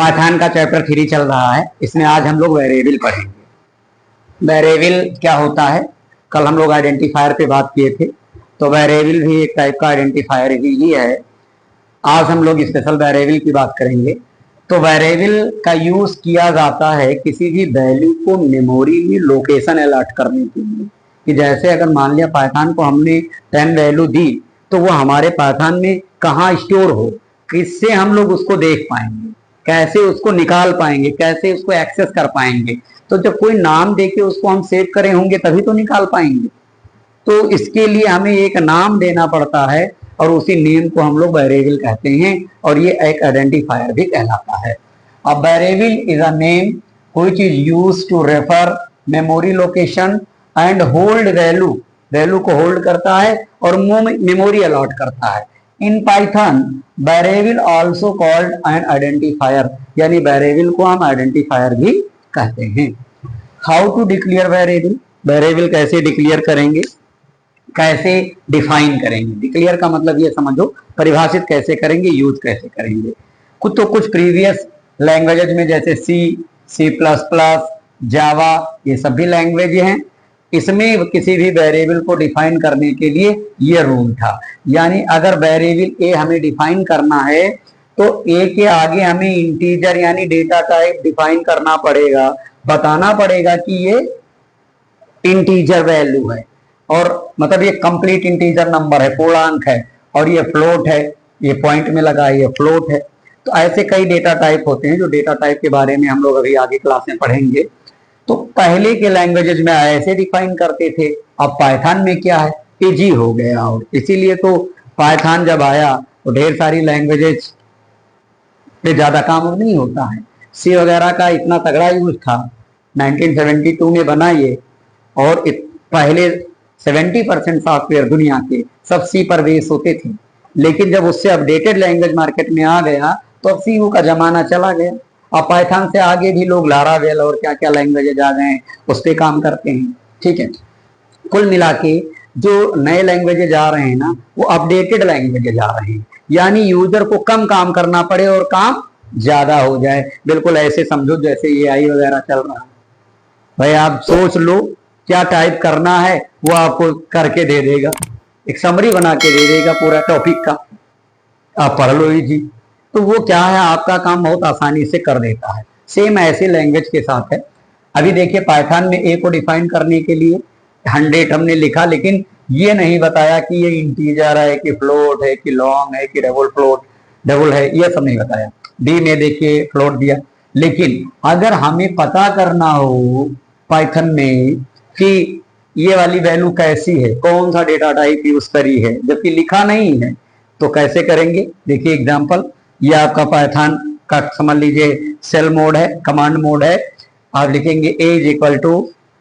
Python का chapter 3 चल रहा है। इसमें आज हम लोग वेरिएबल पढ़ेंगे। वेरिएबल क्या होता है, कल हम लोग आइडेंटिफायर पे बात किए थे, तो वेरिएबल भी एक टाइप का आइडेंटिफायर ही है। आज हम लोग स्पेशल वेरिएबल की बात करेंगे। तो वेरिएबल का यूज किया जाता है किसी भी वैल्यू को मेमोरी में लोकेशन अलॉट करने के लिए, कि जैसे अगर मान लिया पाइथन को हमने 10 वैल्यू दी, तो वो हमारे पाइथन में कहाँ स्टोर हो, किससे हम लोग उसको देख पाएंगे, कैसे उसको निकाल पाएंगे, कैसे उसको एक्सेस कर पाएंगे। तो जब कोई नाम देके उसको हम सेव करे होंगे तभी तो निकाल पाएंगे। तो इसके लिए हमें एक नाम देना पड़ता है और उसी नेम को हम लोग वेरिएबल कहते हैं, और ये एक आइडेंटिफायर भी कहलाता है। अब variable is a name which is used to refer memory location and hold value, value को होल्ड करता है और मेमोरी अलॉट करता है। In Python variable also called an identifier, यानी वेरिएबल को हम आइडेंटिफायर भी कहते हैं। How to declare variable, variable कैसे डिक्लेयर करेंगे, कैसे डिफाइन करेंगे। डिक्लेयर का मतलब ये समझो, परिभाषित कैसे करेंगे, यूज कैसे करेंगे। कुछ प्रीवियस लैंग्वेजेज में जैसे सी प्लस प्लस, जावा, ये सभी लैंग्वेज हैं, इसमें किसी भी वेरिएबल को डिफाइन करने के लिए ये रूल था। यानी अगर वेरिएबल ए हमें डिफाइन करना है तो ए के आगे हमें इंटीजर यानी डेटा टाइप डिफाइन करना पड़ेगा, बताना पड़ेगा कि ये इंटीजर वैल्यू है, और मतलब ये कंप्लीट इंटीजर नंबर है, पूर्णांक है, और ये फ्लोट है, ये पॉइंट में लगा है, ये फ्लोट है। तो ऐसे कई डेटा टाइप होते हैं, जो डेटा टाइप के बारे में हम लोग अभी आगे क्लास में पढ़ेंगे। तो पहले के लैंग्वेजेस में ऐसे डिफाइन करते थे, अब पाइथन में क्या है, इजी हो गया, और इसीलिए तो पाइथन जब आया तो ढेर सारी लैंग्वेजेस पे ज्यादा काम अब नहीं होता है। सी वगैरह का इतना तगड़ा यूज था, 1972 में बना ये, और पहले 70% सॉफ्टवेयर दुनिया के सब सी पर बेस होते थे। लेकिन जब उससे अपडेटेड लैंग्वेज मार्केट में आ गया तो अब सी का जमाना चला गया। अब पाइथन से आगे भी लोग लारावेल और क्या क्या लैंग्वेजेज आ गए हैं, उस पर काम करते हैं। ठीक है, कुल मिला के जो नए लैंग्वेजेज आ रहे हैं ना, वो अपडेटेड लैंग्वेजेज आ रहे हैं, यानी यूजर को कम काम करना पड़े और काम ज्यादा हो जाए। बिल्कुल ऐसे समझो जैसे एआई वगैरह चल रहा है। भाई आप सोच लो क्या टाइप करना है, वो आपको करके दे देगा, एक समरी बना के दे देगा पूरा टॉपिक का, आप पढ़ लो जी। तो वो क्या है, आपका काम बहुत आसानी से कर देता है। सेम ऐसे लैंग्वेज के साथ है। अभी देखिए पाइथन में ए को डिफाइन करने के लिए 100 हमने लिखा, लेकिन ये नहीं बताया कि ये इंटीजर है कि फ्लोट है कि लॉन्ग है कि डबल है, ये सब नहीं बताया। बी में देखिए फ्लोट दिया, लेकिन अगर हमें पता करना हो पाइथन में कि ये वाली वैल्यू कैसी है, कौन सा डेटा टाइप यूज करी है, जबकि लिखा नहीं है, तो कैसे करेंगे। देखिए एग्जांपल, ये आपका पाइथन का समझ लीजिए सेल मोड है, कमांड मोड है। आप लिखेंगे ए इज इक्वल टू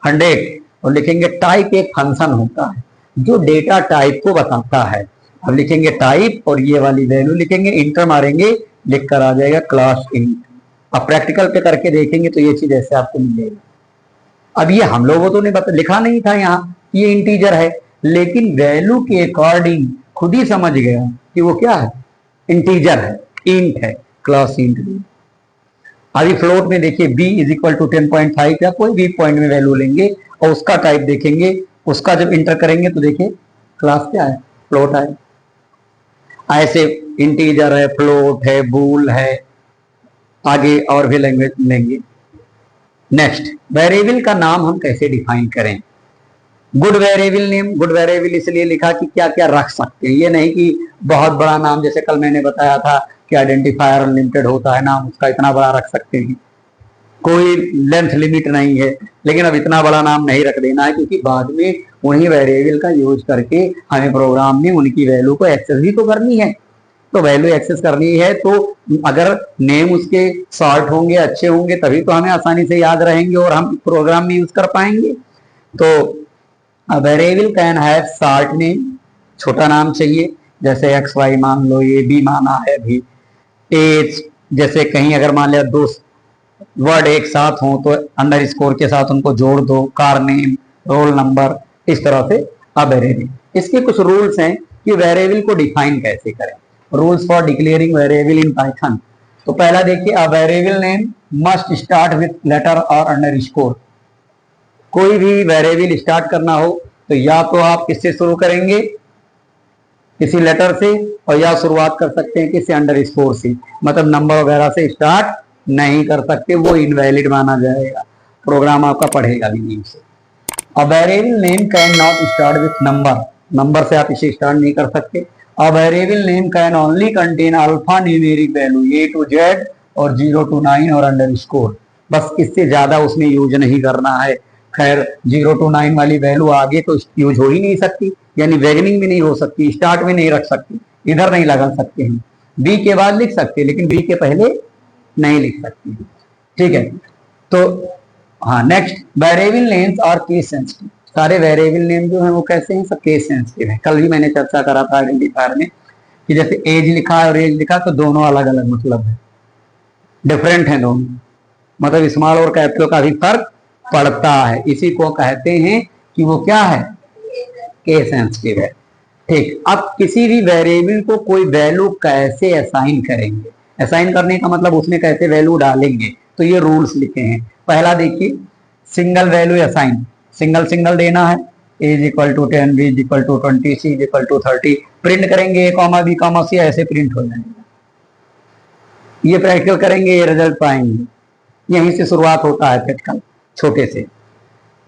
100 और लिखेंगे टाइप, एक फंक्शन होता है जो डेटा टाइप को बताता है। अब लिखेंगे टाइप और ये वाली वैल्यू लिखेंगे, इंटर मारेंगे, लिख कर आ जाएगा क्लास इंट। अब प्रैक्टिकल पे करके देखेंगे तो ये चीज ऐसे आपको मिलेगी। अब ये हम लोगों तो नहीं लिखा नहीं था यहाँ ये इंटीजर है, लेकिन वैल्यू के अकॉर्डिंग खुद ही समझ गया कि वो क्या है, इंटीजर है, इंट है, क्लास इंट। अभी फ्लोट में देखिए b इज इक्वल टू 10.5 या कोई भी पॉइंट में वैल्यू लेंगे और उसका टाइप देखेंगे, उसका जब इंटर करेंगे तो देखिए क्लास क्या है, फ्लोट है। ऐसे इंटीजर है, फ्लोट है, बूल है, आगे और भी लैंग्वेज लेंगे। नेक्स्ट, वेरिएबल का नाम हम कैसे डिफाइन करें। Good variable name, good variable इसलिए लिखा कि क्या क्या रख सकते हैं, ये नहीं कि बहुत बड़ा नाम, जैसे कल मैंने बताया था कि आइडेंटिफायर अनलिमिटेड होता है, नाम उसका इतना बड़ा रख सकते हैं, कोई लेंथ लिमिट नहीं है। लेकिन अब इतना बड़ा नाम नहीं रख देना है, क्योंकि बाद में उन्हीं वेरिएबल का यूज करके हमें प्रोग्राम में उनकी वैल्यू को एक्सेस भी तो करनी है। तो वैल्यू एक्सेस करनी है तो अगर नेम उसके शॉर्ट होंगे, अच्छे होंगे, तभी तो हमें आसानी से याद रहेंगे और हम प्रोग्राम में यूज कर पाएंगे। तो variable can have short name, छोटा नाम चाहिए, जैसे एक्स वाई मान लो, ये बी माना है अभी, एज, जैसे कहीं अगर मान लिया दो वर्ड एक साथ हो तो अंडर स्कोर के साथ उनको जोड़ दो, कार नेम, रोल नंबर, इस तरह से। अब वेरिएबल, इसके कुछ रूल्स हैं कि वेरिएबल को डिफाइन कैसे करें। Rules for declaring variable in Python. तो पहला देखिए, a variable name must start with letter और अंडरस्कोर। कोई भी वेरिएबल स्टार्ट करना हो तो या तो आप किससे शुरू करेंगे, किसी लेटर से, और या शुरुआत कर सकते हैं किसी अंडरस्कोर से, मतलब नंबर वगैरह से स्टार्ट नहीं कर सकते, वो इनवैलिड माना जाएगा, प्रोग्राम आपका पढ़ेगा भी नहीं उसे। A variable name cannot start with number, number से आप इसे स्टार्ट नहीं कर सकते। A variable name can only contain alpha numeric value A to Z और 0 to 9 और अंडरस्कोर, बस इससे ज्यादा उसमें यूज नहीं करना है। खैर 0 to 9 वाली वैल्यू आगे तो यूज हो ही नहीं सकती, यानी बिगिनिंग भी नहीं हो सकती, स्टार्ट में नहीं रख सकती, इधर नहीं लगा सकते हैं। बी के बाद लिख सकते लेकिन बी के पहले नहीं लिख सकते, ठीक है। तो हाँ, नेक्स्ट, वेरिएबल नेम्स और केस सेंसिटिव। सारे वेरिएबल नेम जो है वो कैसे हैं, सब केस सेंसिटिव है। कल भी मैंने चर्चा करा था आइडेंटिफायर में कि जैसे एज लिखा है और एज लिखा तो दोनों अलग अलग मतलब है, डिफरेंट है दोनों, मतलब स्मॉल और कैपिटल का भी फर्क पड़ता है। इसी को कहते हैं कि वो क्या है, केस सेंसिटिव है। ठीक, अब किसी भी वेरिएबल को कोई वैल्यू कैसे असाइन करेंगे, असाइन करने का मतलब उसमें कैसे वैल्यू डालेंगे, तो ये रूल्स लिखे हैं। पहला देखिए, single value assign, single single देना है, a is equal to 10, b is equal to 20, c is equal to 30, print करेंगे a comma b comma c, ऐसे प्रिंट हो जाएगा। ये प्रैक्टिकल करेंगे, ये रिजल्ट पाएंगे, यहीं से शुरुआत होता है प्रैक्टिकल, छोटे से।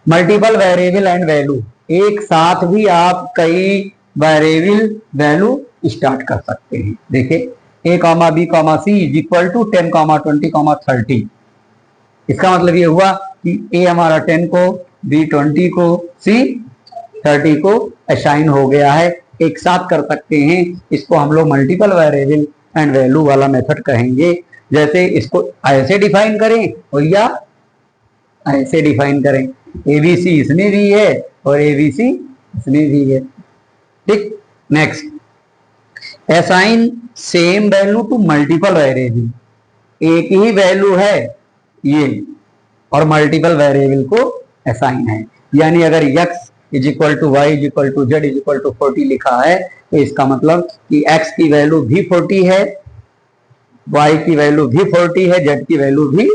मल्टीपल वेरिएबल एंड वैल्यू, एक साथ भी आप कई वेरिएबल वैल्यू स्टार्ट कर सकते हैं। देखिए, a comma b comma c is equal to 10 comma 20 comma 30, इसका मतलब ये हुआ कि a हमारा 10 को, b 20 को, c 30 को असाइन हो गया है। एक साथ कर सकते हैं, इसको हम लोग मल्टीपल वेरिएबल एंड वैल्यू वाला मेथड कहेंगे। जैसे इसको ऐसे डिफाइन करें और या ऐसे डिफाइन करें, abc इसमें भी है और abc इसमें भी है, ठीक। Next, assign same value to multiple variable, एक ही वैल्यू है ये और मल्टीपल वेरिएबल को असाइन है, यानी अगर x is equal to Y is equal to Z is equal to 40 लिखा है तो इसका मतलब कि x की वैल्यू भी 40 है, y की वैल्यू भी 40 है, z की वैल्यू भी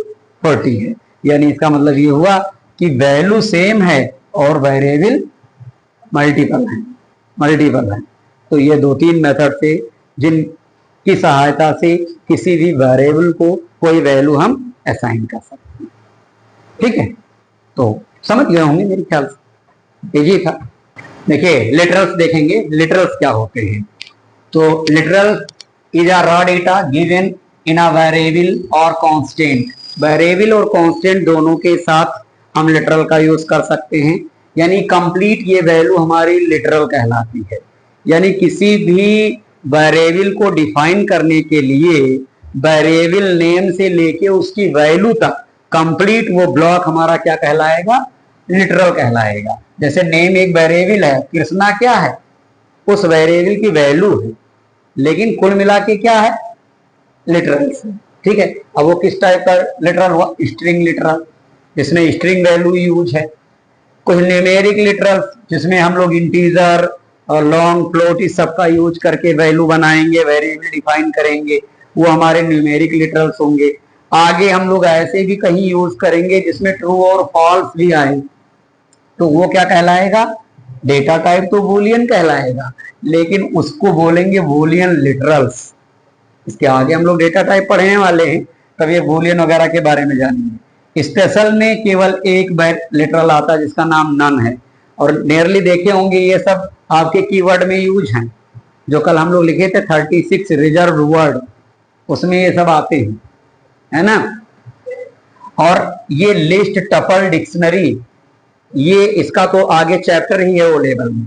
40 है, यानी इसका मतलब ये हुआ कि वैल्यू सेम है और वेरिएबल मल्टीपल है। तो ये दो तीन मेथड से जिनकी सहायता से किसी भी वेरिएबल को कोई वैल्यू हम असाइन कर सकते हैं, ठीक है। तो समझ गए होंगे मेरे ख्याल से, इजी था। देखिए, लिटरल्स देखेंगे, लिटरल्स क्या होते हैं। तो literal is a raw data given in a variable और कांस्टेंट, वेरिएबल और कांस्टेंट दोनों के साथ हम लिटरल का यूज कर सकते हैं, यानी कंप्लीट ये वैल्यू हमारी लिटरल कहलाती है। यानी किसी भी वेरिएबल को डिफाइन करने के लिए वेरिएबल नेम से लेके उसकी वैल्यू तक कंप्लीट वो ब्लॉक हमारा क्या कहलाएगा, लिटरल कहलाएगा। जैसे नेम एक वेरिएबल है, कृष्णा क्या है, उस वेरिएबल की वैल्यू है, लेकिन कुल मिला के क्या है, लिटरल, ठीक है। अब वो किस टाइप का लिटरल हुआ, स्ट्रिंग लिटरल, जिसमें स्ट्रिंग वैल्यू यूज है। कुछ न्यूमेरिक लिटरल जिसमें हम लोग इंटीजर और लॉन्ग फ्लोट इस सब का यूज करके वैल्यू बनाएंगे, वेरिएबल डिफाइन करेंगे, वो हमारे न्यूमेरिक लिटरल्स होंगे। आगे हम लोग ऐसे भी कहीं यूज करेंगे जिसमें ट्रू और फॉल्स भी आए, तो वो क्या कहलाएगा, डेटा टाइप तो बूलियन कहलाएगा, लेकिन उसको बोलेंगे बूलियन लिटरल्स। इसके आगे हम लोग डेटा टाइप पढ़ने वाले हैं, तब ये बूलियन वगैरह के बारे में जानेंगे। स्पेशल में केवल एक लिटरल आता है जिसका नाम नन है, और नियरली देखे होंगे ये सब आपके कीवर्ड में यूज हैं, जो कल हम लोग लिखे थे 36 रिजर्व वर्ड, उसमें ये सब आते हैं, है ना। और ये लिस्ट टपल डिक्शनरी, ये इसका तो आगे चैप्टर ही है ओ लेवल में,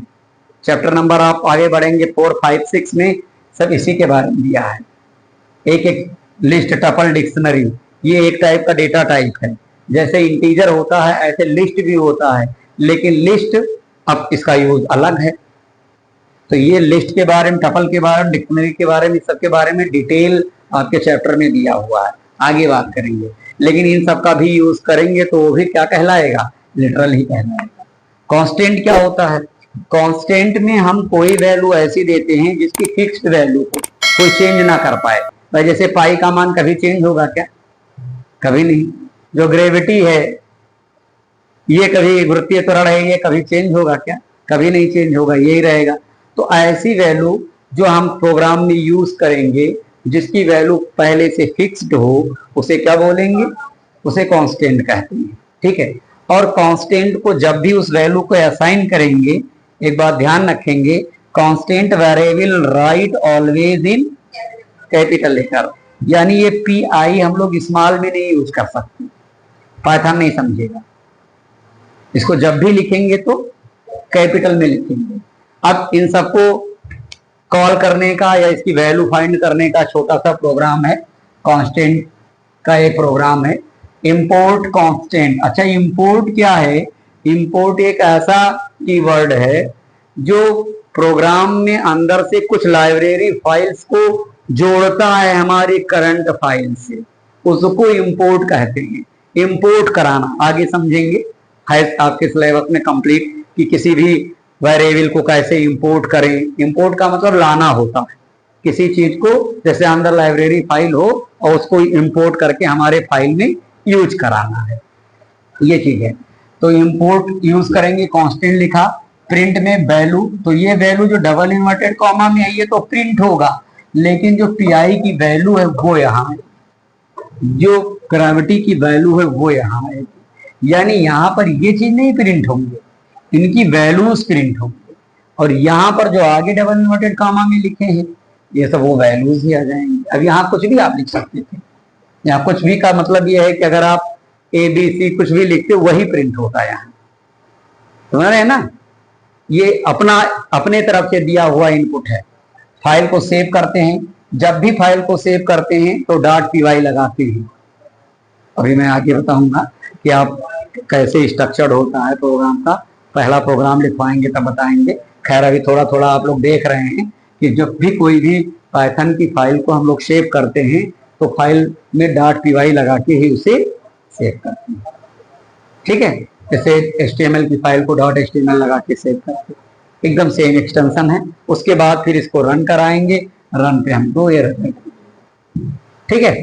चैप्टर नंबर आप आगे बढ़ेंगे 4, 5, 6 में सब इसी के बारे में दिया है। एक एक लिस्ट टपल डिक्शनरी, ये एक टाइप का डेटा टाइप है। जैसे इंटीजर होता है ऐसे लिस्ट भी होता है, लेकिन लिस्ट अब इसका यूज अलग है। तो ये लिस्ट के बारे में, टपल के बारे में, डिक्शनरी के बारे में, सबके बारे में डिटेल आपके चैप्टर में दिया हुआ है, आगे बात करेंगे। लेकिन इन सब का भी यूज करेंगे तो वो भी क्या कहलाएगा, लिटरल ही कहलाएगा। कांस्टेंट क्या होता है, कांस्टेंट में हम कोई वैल्यू ऐसी देते हैं जिसकी फिक्स्ड वैल्यू को कोई चेंज ना कर पाए, भाई जैसे पाई का मान कभी चेंज होगा क्या? कभी नहीं। जो ग्रेविटी है, ये कभी गुरुत्वीय त्वरण है, ये कभी चेंज होगा क्या? कभी नहीं चेंज होगा, यही रहेगा। तो ऐसी वैल्यू जो हम प्रोग्राम में यूज करेंगे, जिसकी वैल्यू पहले से फिक्स्ड हो, उसे क्या बोलेंगे? उसे कांस्टेंट कहते हैं। ठीक है। और कांस्टेंट को जब भी उस वैल्यू को असाइन करेंगे, एक बात ध्यान रखेंगे, constant variable write always in capital letter. यानी ये पी आई हम लोग स्मॉल में नहीं यूज कर सकते, पाइथन नहीं समझेगा। इसको जब भी लिखेंगे तो कैपिटल में लिखेंगे। अब इन सबको कॉल करने का या इसकी वैल्यू फाइंड करने का छोटा सा प्रोग्राम है, कांस्टेंट का एक प्रोग्राम है, इंपोर्ट कांस्टेंट। अच्छा, इंपोर्ट क्या है? इंपोर्ट एक ऐसा कीवर्ड है जो प्रोग्राम में अंदर से कुछ लाइब्रेरी फाइल्स को जोड़ता है हमारी करंट फाइल से, उसको इंपोर्ट कहते हैं। इंपोर्ट कराना आगे समझेंगे, है आपके सिलेबस में कंप्लीट कि किसी भी वेरिएबल को कैसे इंपोर्ट करें। इंपोर्ट का मतलब लाना होता है किसी चीज को, जैसे अंदर लाइब्रेरी फाइल हो और उसको इंपोर्ट करके हमारे फाइल में यूज कराना है, ये चीज है। तो इंपोर्ट यूज करेंगे, कांस्टेंट लिखा, प्रिंट में वैल्यू, तो ये वैल्यू जो डबल इन्वर्टेड कॉमा में है ये तो प्रिंट होगा, लेकिन जो पीआई की वैल्यू है वो यहाँ है, जो ग्रेविटी की वैल्यू है वो यहाँ है। यानी यहाँ पर ये चीज नहीं प्रिंट होंगे, इनकी वैल्यूज प्रिंट होंगे। और यहाँ पर जो आगे डबल इन्वर्टेड कॉमा में लिखे हैं ये सब वो वैल्यूज ही आ जाएंगे। अब यहाँ कुछ भी आप लिख सकते थे, यहाँ कुछ भी का मतलब ये है कि अगर आप ए बी सी कुछ भी लिखते हो वही प्रिंट होता है यहाँ, समझ रहे हैं ना? ये अपना अपने तरफ से दिया हुआ इनपुट है। फाइल को सेव करते हैं, जब भी फाइल को सेव करते हैं तो डॉट पीवाई लगाते हैं। अभी मैं आगे बताऊंगा कि आप कैसे स्ट्रक्चर्ड होता है प्रोग्राम का, पहला प्रोग्राम लिखवाएंगे तब बताएंगे। खैर अभी थोड़ा थोड़ा आप लोग देख रहे हैं कि जब भी कोई भी पाइथन की फाइल को हम लोग सेव करते हैं तो फाइल में डॉट पीवाई लगा के ही उसे सेव करते हैं। ठीक है, जैसे HTML की फाइल को डॉट HTML लगा के सेव करते हैं, एकदम सेम एक्सटेंशन है। उसके बाद फिर इसको रन कराएंगे, रन पे हमको ये ठीक है।